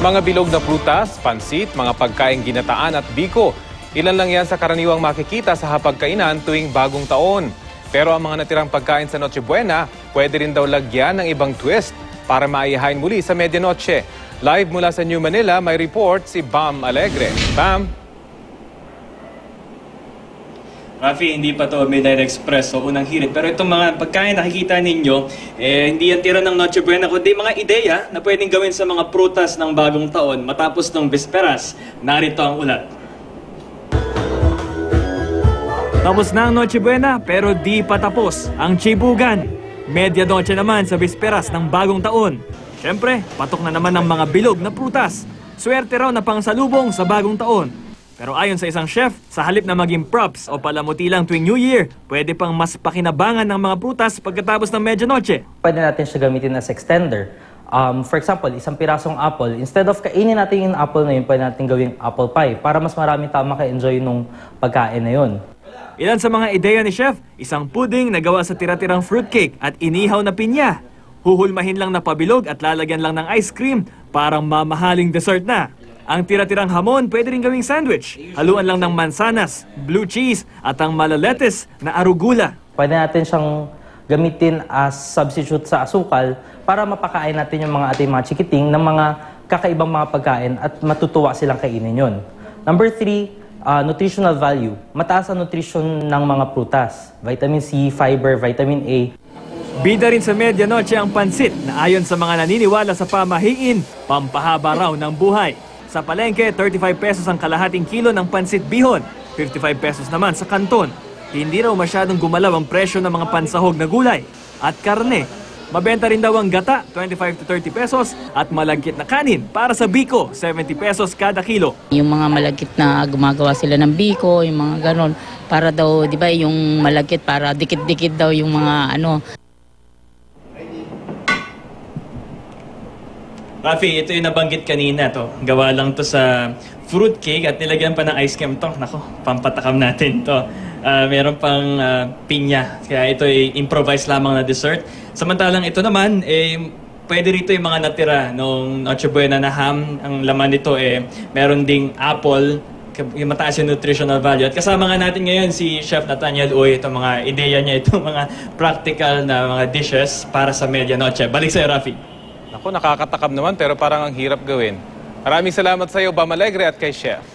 Mga bilog na prutas, pansit, mga pagkaing ginataan at biko. Ilan lang yan sa karaniwang makikita sa hapagkainan tuwing bagong taon. Pero ang mga natirang pagkain sa Noche Buena, pwede rin daw lagyan ng ibang twist para maihain muli sa medianoche. Live mula sa New Manila, may report si Bam Alegre. Bam! Rafi, hindi pa to Midnight Express o unang hirit. Pero itong mga pagkain nakikita ninyo, hindi yan tira ng Noche Buena, kundi mga ideya na pwedeng gawin sa mga prutas ng bagong taon matapos ng Bisperas. Narito ang ulat. Tapos na ang Noche Buena, pero di pa tapos ang Chibugan. Medianoche naman sa Bisperas ng bagong taon. Siyempre, patok na naman ng mga bilog na prutas. Swerte raw na pangsalubong sa bagong taon. Pero ayon sa isang chef, sa halip na maging props o palamuti lang tuwing New Year, pwede pang mas pakinabangan ng mga prutas pagkatapos ng medianoche. Pwede natin siya gamitin as extender. For example, isang pirasong apple, instead of kainin natin yung apple na yun, pwede natin gawing apple pie para mas marami tao maka-enjoy nung pagkain na yun. Ilan sa mga ideya ni chef, isang pudding na gawa sa tira-tirang fruitcake at inihaw na pinya. Huhulmahin lang na pabilog at lalagyan lang ng ice cream, parang mamahaling dessert na. Ang tira-tirang hamon pwede rin gawing sandwich. Haluan lang ng mansanas, blue cheese at ang malaletes na arugula. Pwede natin siyang gamitin as substitute sa asukal para mapakain natin yung mga ating mga chikiting ng mga kakaibang mga pagkain at matutuwa silang kainin yun. Number 3, nutritional value. Mataas ang nutrition ng mga prutas. Vitamin C, fiber, vitamin A. Bida rin sa medianoche ang pansit na ayon sa mga naniniwala sa pamahiin, pampahaba raw ng buhay. Sa palengke, 35 pesos ang kalahating kilo ng pansit bihon, 55 pesos naman sa kanton. Hindi raw masyadong gumalaw ang presyo ng mga pansahog na gulay. At karne, mabenta rin daw ang gata, 25 to 30 pesos, at malagkit na kanin para sa biko, 70 pesos kada kilo. Yung mga malagkit na gumagawa sila ng biko, yung mga ganon, para daw, di ba, yung malagkit para dikit-dikit daw yung mga ano. Rafi, ito yung nabanggit kanina to. Gawa lang to sa fruit cake at nilagyan pa ng ice cream to. Nako, pampatakam natin to. Meron pang pinya. Kaya ito ay improvise lamang na dessert. Samantalang ito naman, pwede rito yung mga natira nung Noche Buena na ham. Ang laman nito meron ding apple, yung mataas yung nutritional value. At kasama nga natin ngayon si Chef Nathaniel Uy, itong mga ideya niya, itong mga practical na mga dishes para sa medianoche. Balik sa'yo, Rafi. Ako, nakakatakam naman pero parang ang hirap gawin. Maraming salamat sa iyo, Bam Alegre, at kay Chef.